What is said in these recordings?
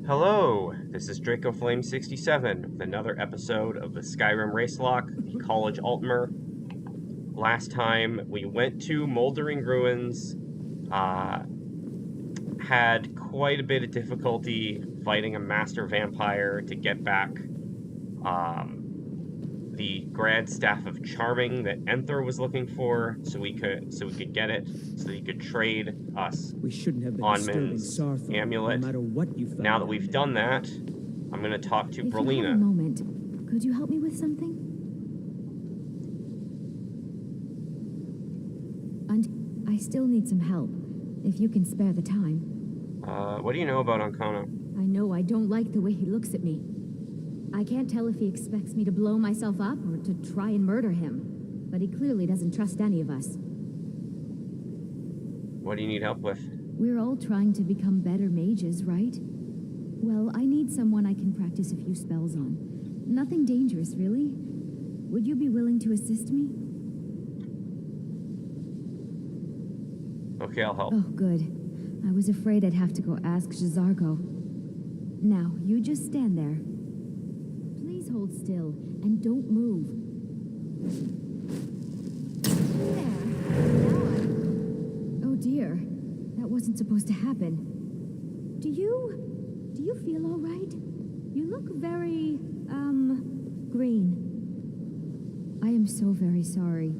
Hello, this is DracoFlame67 with another episode of the Skyrim Racelock, the College Altmer. Last time we went to Moldering Ruins, had quite a bit of difficulty fighting a master vampire to get back the Grand Staff of Charming that Enther was looking for, so we could get it, so he could trade us Onman's amulet. No matter what you found. Now that we've done that, I'm going to talk to Brelyna. If you have a moment, could you help me with something? And I still need some help, if you can spare the time. What do you know about Ancona? I know I don't like the way he looks at me. I can't tell if he expects me to blow myself up or to try and murder him, but he clearly doesn't trust any of us. What do you need help with? We're all trying to become better mages, right? Well, I need someone I can practice a few spells on. Nothing dangerous, really. Would you be willing to assist me? Okay, I'll help. Oh, good. I was afraid I'd have to go ask J'zargo. Now, you just stand there. Please hold still, and don't move. There. Now Oh dear. That wasn't supposed to happen. Do you feel all right? You look very, green. I am so very sorry.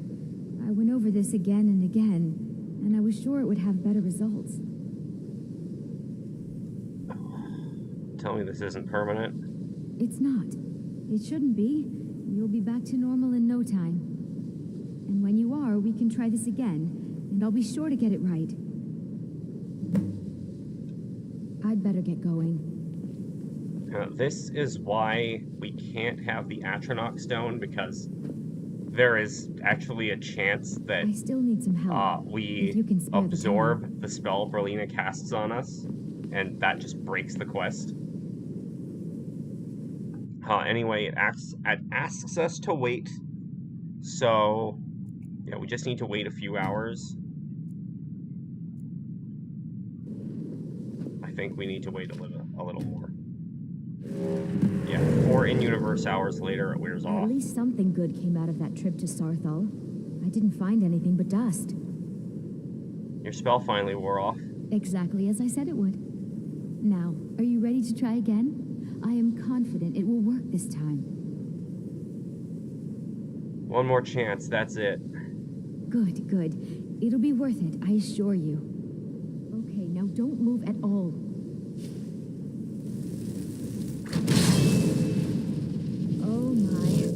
I went over this again and again, and I was sure it would have better results. Tell me this isn't permanent. It's not. It shouldn't be. You'll be back to normal in no time. And when you are, we can try this again, and I'll be sure to get it right. I'd better get going. This is why we can't have the Atronach stone, because there is actually a chance that I still need some help. we absorb the spell Brelyna casts on us, and that just breaks the quest. Anyway, it asks us to wait, so yeah, we just need to wait a few hours. I think we need to wait a little more. Yeah, 4 in-universe hours later, it wears off. At least something good came out of that trip to Sarthal. I didn't find anything but dust. Your spell finally wore off. Exactly as I said it would. Now, are you ready to try again? I am confident it will work this time. One more chance, that's it. Good, good. It'll be worth it, I assure you. Okay, now don't move at all. Oh my.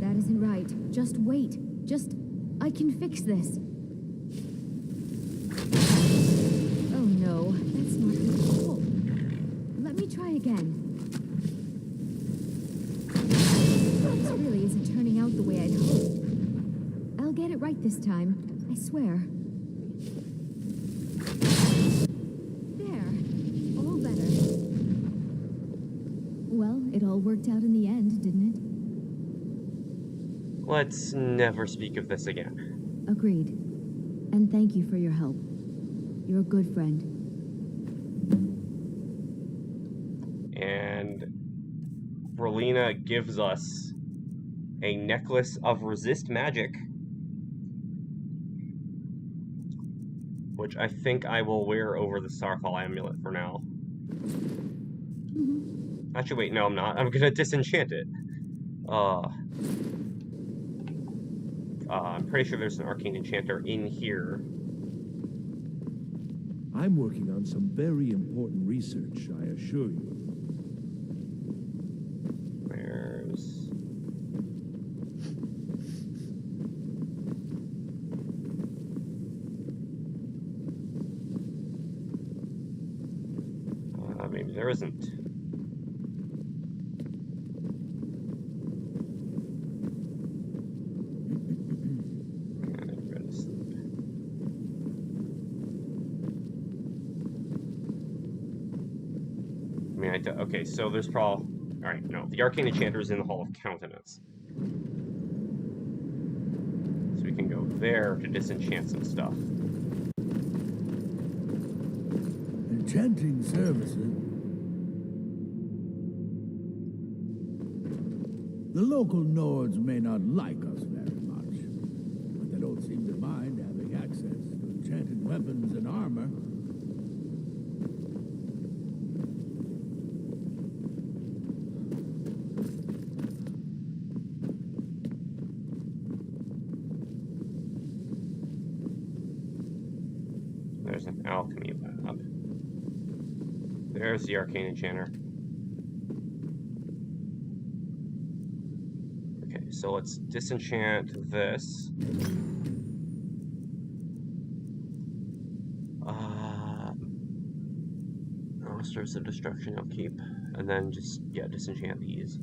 That isn't right. Just wait. I can fix this. Oh no, that's not good at all. Let me try again. This really isn't turning out the way I'd hoped. I'll get it right this time, I swear. There. All better. Well, it all worked out in the end, didn't it? Let's never speak of this again. Agreed. And thank you for your help. You're a good friend. And Brelyna gives us a necklace of resist magic, which I think I will wear over the Sarthal amulet for now. Actually, wait, no, I'm not. I'm gonna disenchant it. I'm pretty sure there's an arcane enchanter in here. I'm working on some very important research, I assure you. Where's... maybe there isn't. Okay, so there's probably... Alright, no. The Arcane Enchanter is in the Hall of Countenance. So we can go there to disenchant some stuff. Enchanting services? The local Nords may not like us very much, but they don't seem to mind having access to enchanted weapons and armor. There's an alchemy lab. There's the arcane enchanter. Okay, so let's disenchant this. Monsters of destruction I'll keep. And then just, yeah, disenchant these.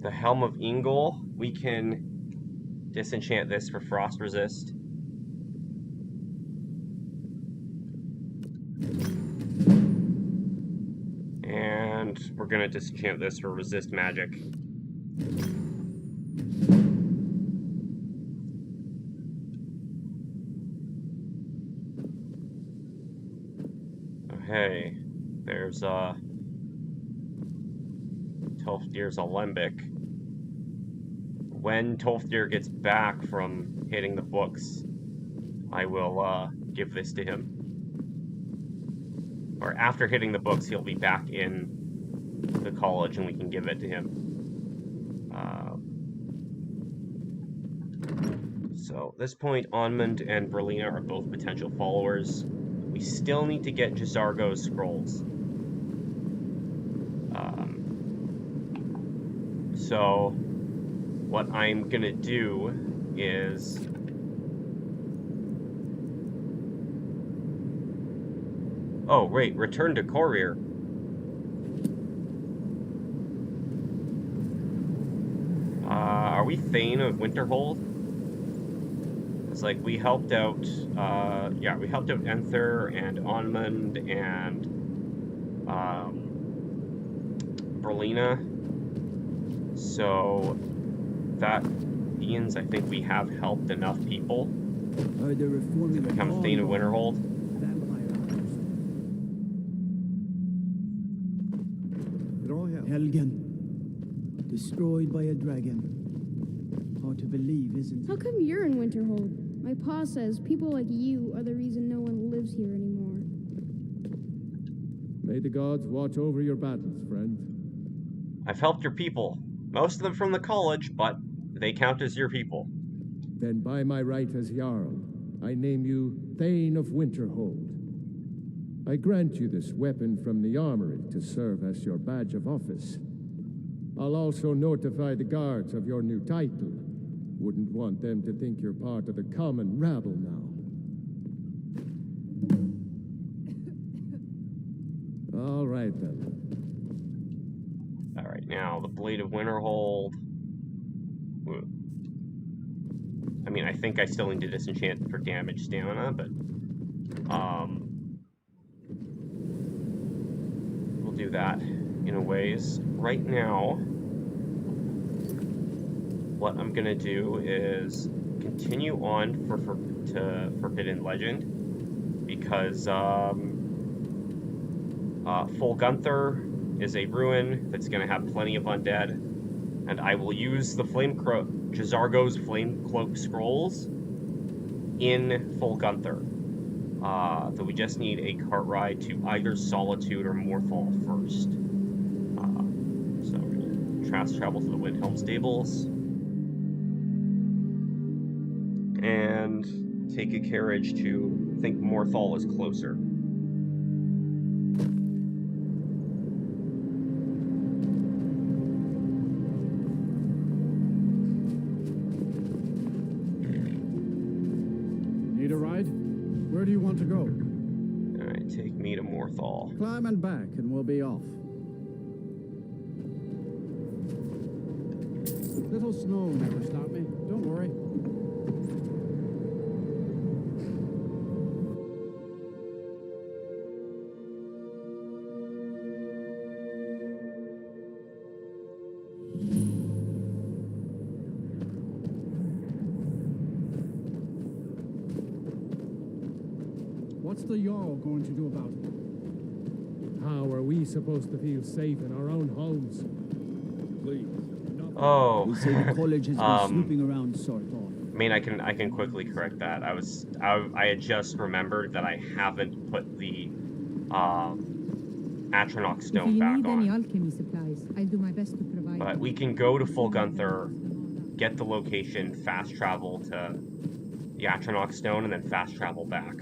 The Helm of Ingol, we can disenchant this for frost resist. And we're gonna disenchant this for resist magic. Okay, there's Tolfdir's Alembic. When Tolfdir gets back from hitting the books, I will give this to him. Or after hitting the books, he'll be back in the college and we can give it to him. So at this point, Onmund and Brelyna are both potential followers. We still need to get Jazargo's scrolls. So what I'm gonna do is oh wait, return to Courier. Are we Thane of Winterhold? It's like we helped out yeah, we helped out Enther and Onmund and Brelyna. So that means I think we have helped enough people to become Thane of Winterhold. Helgen, destroyed by a dragon. Hard to believe, isn't it? How come you're in Winterhold? My pa says people like you are the reason no one lives here anymore. May the gods watch over your battles, friend. I've helped your people. Most of them from the college, but they count as your people. Then by my right as Jarl, I name you Thane of Winterhold. I grant you this weapon from the armory to serve as your badge of office. I'll also notify the guards of your new title. Wouldn't want them to think you're part of the common rabble now. All right, then. All right, now the Blade of Winterhold. I mean, I think I still need to disenchant for damage stamina, but we'll do that in a ways. Right now, what I'm gonna do is continue on to Forbidden Legend because Folgunthur is a ruin that's gonna have plenty of undead, and I will use the Jazargo's Flame Cloak scrolls in Folgunthur. So we just need a cart ride to either Solitude or Morthal first. So we're gonna fast travel to the Windhelm stables and take a carriage to, I think Morthal is closer. Need a ride? Where do you want to go? Alright, take me to Morthal. Climb and back and we'll be off. Little snow never stopped me. Don't worry. What's the Jarl going to do about it? How are we supposed to feel safe in our own homes? Please. Oh. They say the college has been snooping around Sarthon. I mean, I can quickly correct that. I had just remembered that I haven't put the Atronach stone If you back need any on. alchemy supplies, I'll do my best to provide. But we can go to Folgunthur, get the location, fast travel to the Atronach stone, and then fast travel back.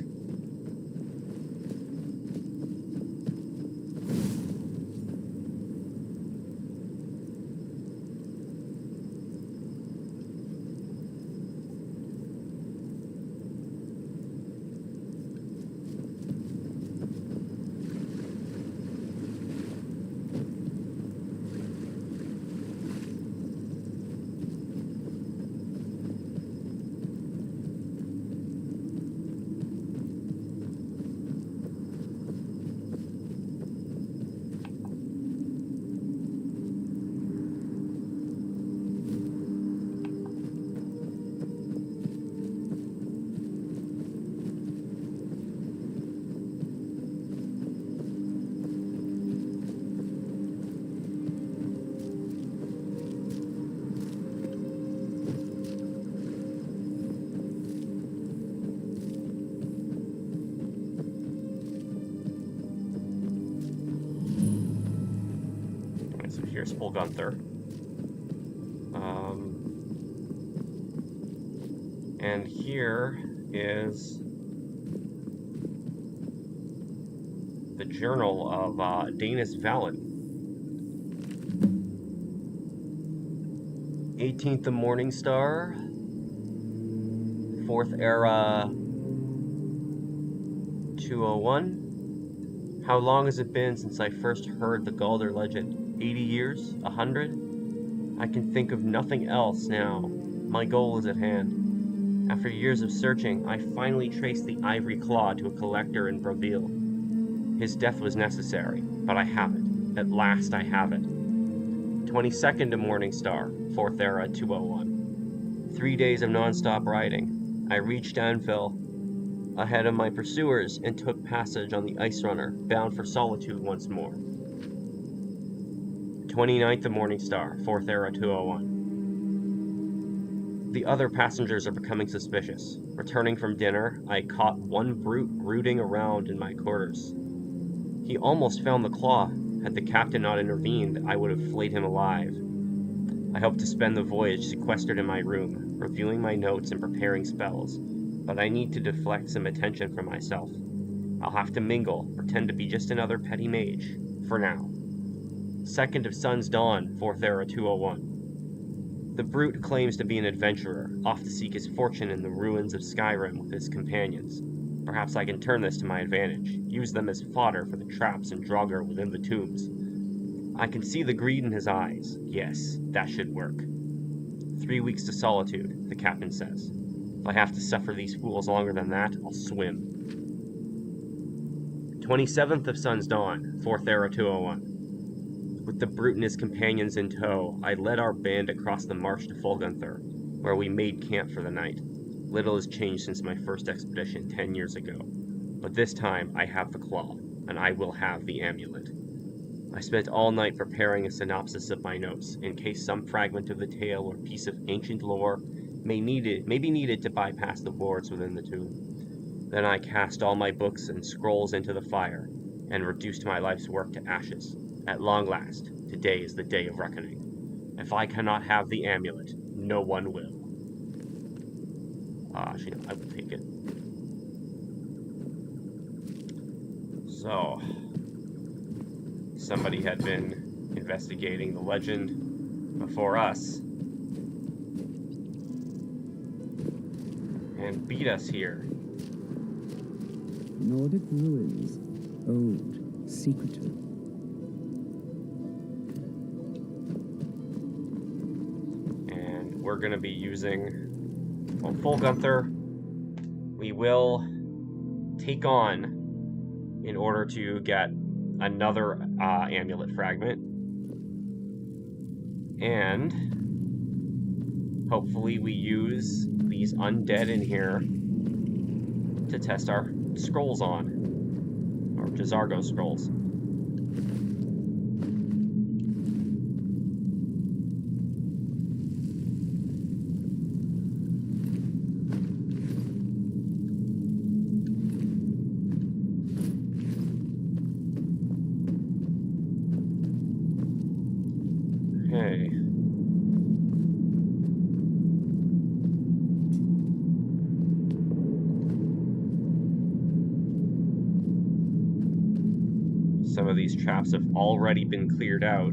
Here's Folgunthur. And here is the journal of Daynas Valen. 18th of Morningstar, 4th Era 201. How long has it been since I first heard the Gauldurson legend? 80 years? 100? I can think of nothing else now. My goal is at hand. After years of searching, I finally traced the Ivory Claw to a collector in Brelyna. His death was necessary, but I have it. At last I have it. 22nd of Morningstar, 4th Era 201. 3 days of non-stop riding. I reached Anvil ahead of my pursuers and took passage on the Ice Runner, bound for Solitude once more. 29th of Morningstar, 4th Era 201. The other passengers are becoming suspicious. Returning from dinner, I caught one brute rooting around in my quarters. He almost found the claw. Had the captain not intervened, I would have flayed him alive. I hope to spend the voyage sequestered in my room, reviewing my notes and preparing spells, but I need to deflect some attention from myself. I'll have to mingle, pretend to be just another petty mage, for now. 2nd of Sun's Dawn, 4th Era 201. The brute claims to be an adventurer, off to seek his fortune in the ruins of Skyrim with his companions. Perhaps I can turn this to my advantage, use them as fodder for the traps and Draugr within the tombs. I can see the greed in his eyes. Yes, that should work. 3 weeks to Solitude, the captain says. If I have to suffer these fools longer than that, I'll swim. 27th of Sun's Dawn, 4th Era 201. With the brute and his companions in tow, I led our band across the marsh to Folgunthur, where we made camp for the night. Little has changed since my first expedition 10 years ago, but this time I have the claw, and I will have the amulet. I spent all night preparing a synopsis of my notes, in case some fragment of the tale or piece of ancient lore may be needed to bypass the wards within the tomb. Then I cast all my books and scrolls into the fire, and reduced my life's work to ashes. At long last, today is the day of reckoning. If I cannot have the amulet, no one will. Actually, no, I will take it. So, somebody had been investigating the legend before us, and beat us here. Nordic ruins, old, secretive. We're going to be using Folgunthur. We will take on in order to get another amulet fragment. And hopefully we use these undead in here to test scrolls on. Or J'zargo scrolls. Okay. Some of these traps have already been cleared out.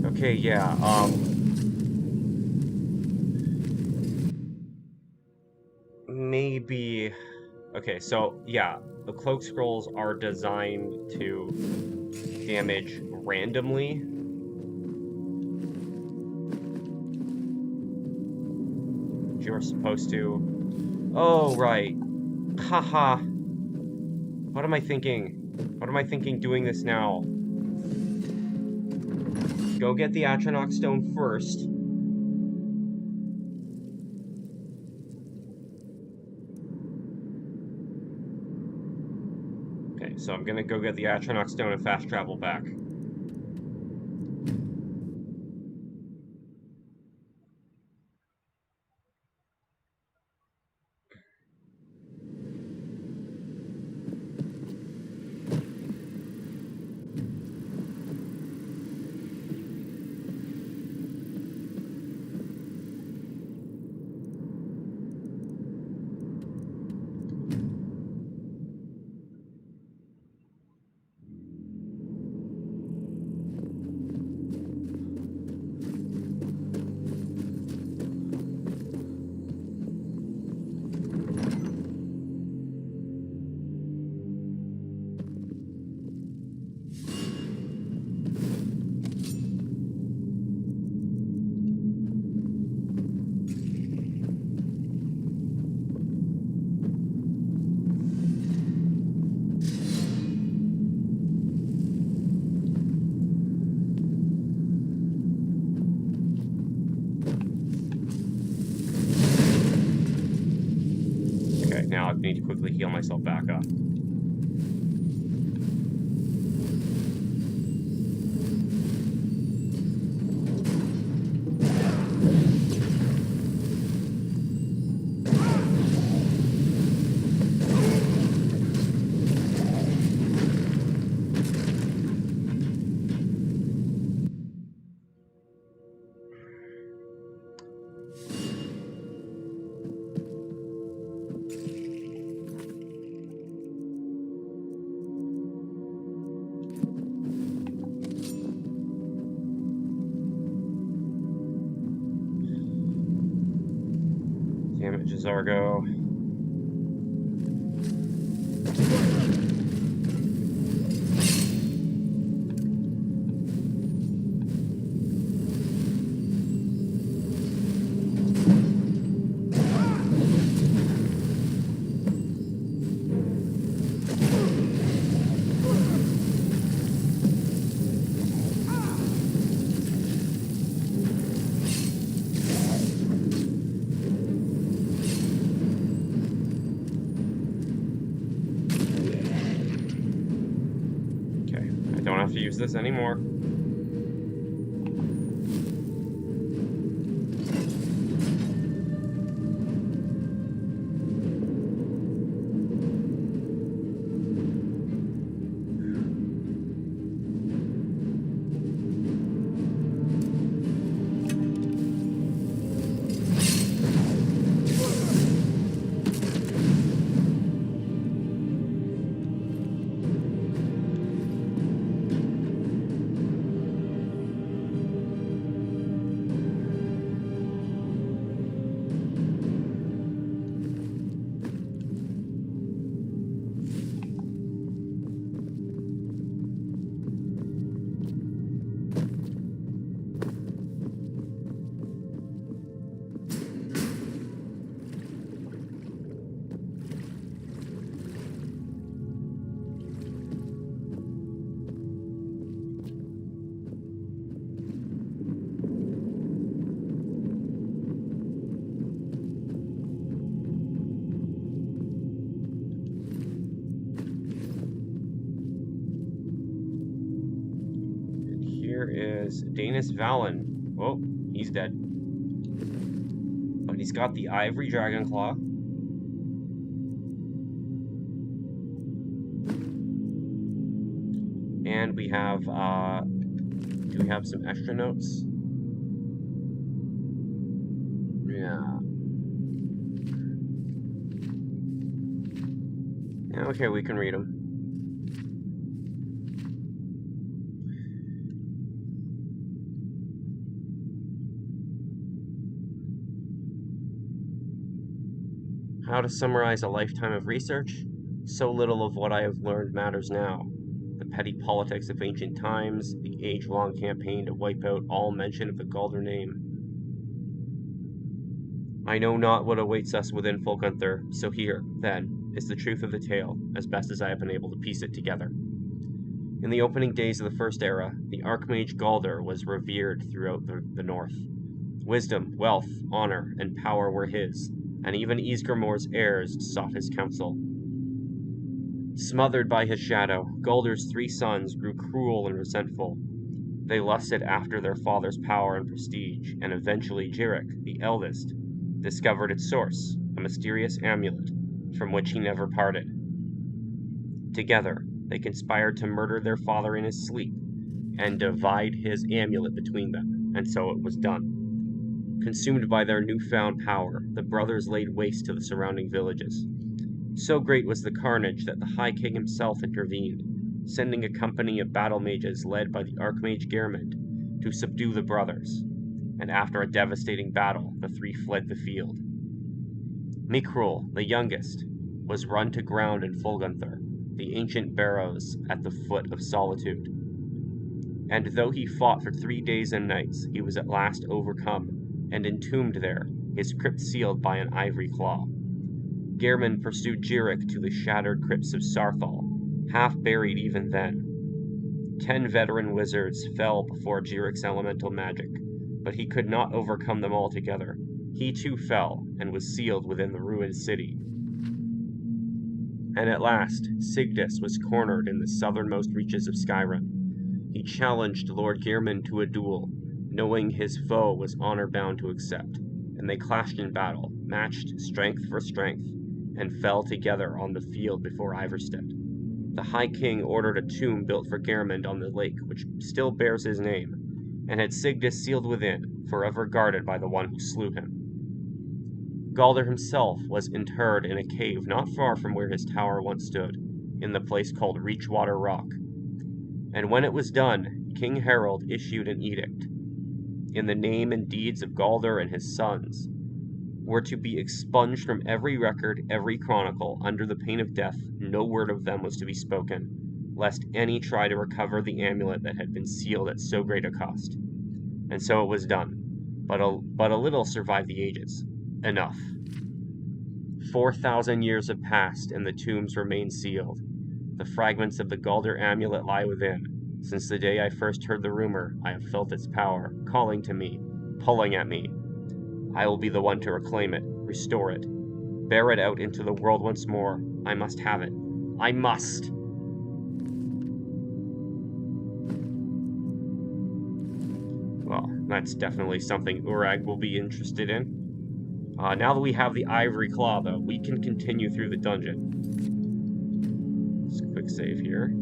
Okay, yeah, maybe... Okay, so, yeah, the cloak scrolls are designed to damage randomly. You're supposed to... Oh, right. Haha. What am I thinking? What am I thinking doing this now? Go get the Atronach stone first. Okay, so I'm gonna go get the Atronach stone and fast travel back. Now I need to quickly heal myself back up. Damn it, J'zargo. To use this anymore. is Daynas Valen. Oh, he's dead. But he's got the Ivory Dragon Claw. And we have, do we have some extra notes? Yeah. Okay, we can read them. How to summarize a lifetime of research? So little of what I have learned matters now. The petty politics of ancient times, the age-long campaign to wipe out all mention of the Gauldur name. I know not what awaits us within Folgunthur, so here, then, is the truth of the tale, as best as I have been able to piece it together. In the opening days of the First Era, the Archmage Gauldur was revered throughout the north. Wisdom, wealth, honor, and power were his, and even Ysgramor's heirs sought his counsel. Smothered by his shadow, Gauldur's 3 sons grew cruel and resentful. They lusted after their father's power and prestige, and eventually Jirik, the eldest, discovered its source, a mysterious amulet, from which he never parted. Together, they conspired to murder their father in his sleep, and divide his amulet between them, and so it was done. Consumed by their newfound power, the brothers laid waste to the surrounding villages. So great was the carnage that the High King himself intervened, sending a company of battle mages led by the Archmage Geirmund to subdue the brothers, and after a devastating battle, the 3 fled the field. Mikrul, the youngest, was run to ground in Folgunthur, the ancient barrows at the foot of Solitude. And though he fought for 3 days and nights, he was at last overcome, and entombed there, his crypt sealed by an ivory claw. Geirmund pursued Jirik to the shattered crypts of Sarthal, half buried even then. 10 veteran wizards fell before Jirik's elemental magic, but he could not overcome them all together. He too fell, and was sealed within the ruined city. And at last, Sigdis was cornered in the southernmost reaches of Skyrim. He challenged Lord Geirmund to a duel, knowing his foe was honor-bound to accept, and they clashed in battle, matched strength for strength, and fell together on the field before Ivarstead. The High King ordered a tomb built for Geirmund on the lake, which still bears his name, and had Sigdis sealed within, forever guarded by the one who slew him. Gauldur himself was interred in a cave not far from where his tower once stood, in the place called Reachwater Rock. And when it was done, King Harald issued an edict. In the name and deeds of Gauldur and his sons, were to be expunged from every record, every chronicle, under the pain of death. No word of them was to be spoken, lest any try to recover the amulet that had been sealed at so great a cost. And so it was done, but a little survived the ages. Enough. 4,000 years have passed, and the tombs remain sealed. The fragments of the Gauldur amulet lie within. Since the day I first heard the rumor, I have felt its power, calling to me, pulling at me. I will be the one to reclaim it, restore it, bear it out into the world once more. I must have it. I must! Well, that's definitely something Urag will be interested in. Now that we have the Ivory Claw, though, we can continue through the dungeon. Just a quick save here.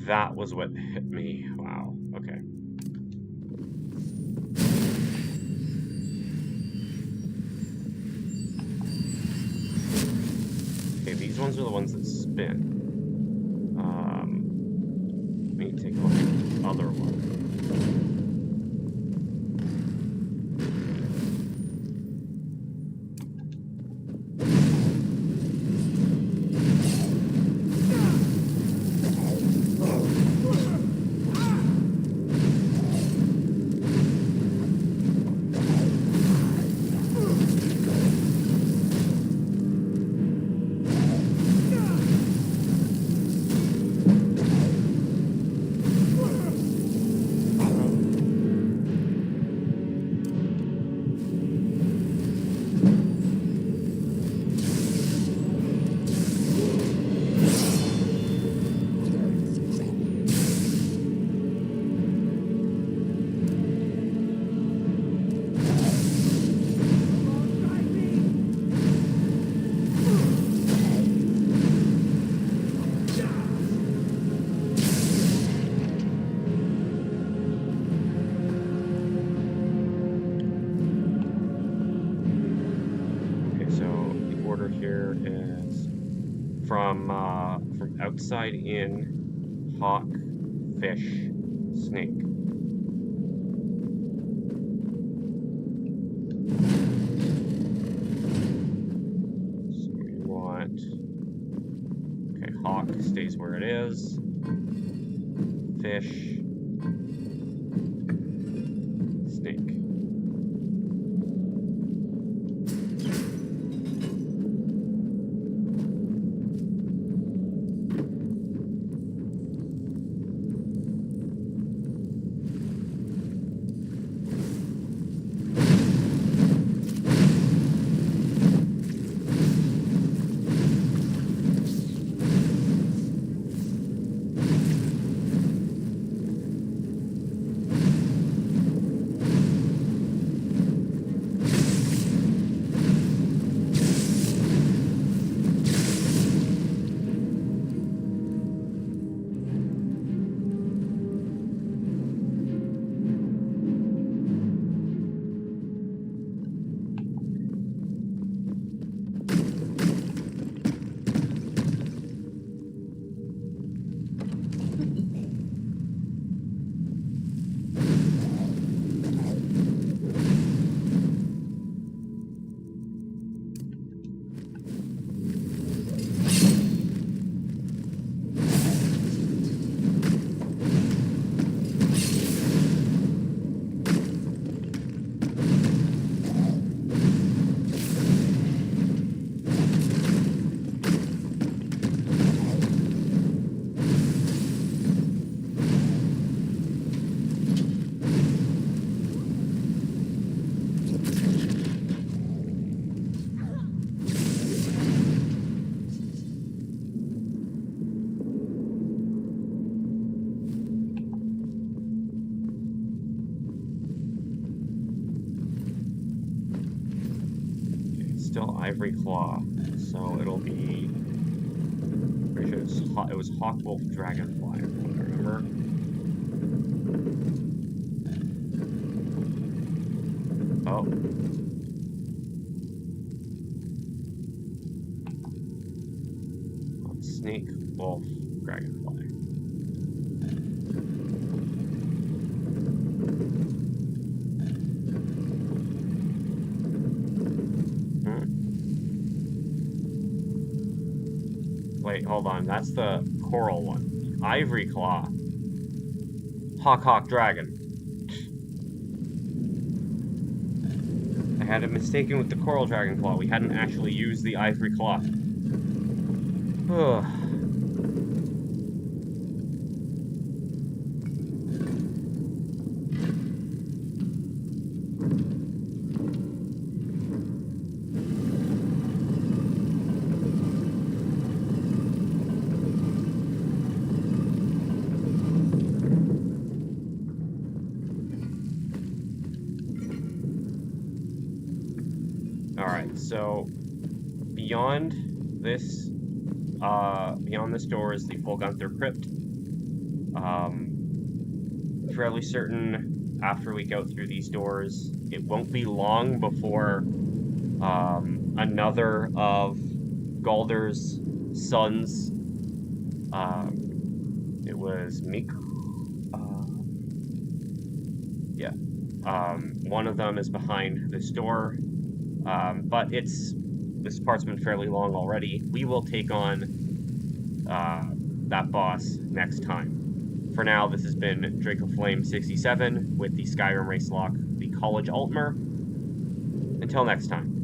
That was what hit me. Wow. Okay. Okay, these ones are the ones that spin. Let me take a look at the other one. From outside in, hawk, fish, snake. So we want, okay, hawk stays where it is, fish, snake. Still Ivory Claw, so it'll be. Pretty sure it was Hawk Wolf Dragonfly, from what I remember. Oh. Snake Wolf Dragonfly. Wait, hold on. That's the coral one. Ivory Claw. Hawk Dragon. I had it mistaken with the coral dragon claw. We hadn't actually used the Ivory Claw. Ugh. So, beyond this door is the Folgunthur crypt. Fairly certain after we go through these doors, it won't be long before another of Gauldur's sons, it was one of them is behind this door, but this part's been fairly long already. We will take on that boss next time. For now, this has been Drake of Flame 67 with the Skyrim Race Lock, the College Altmer. Until next time.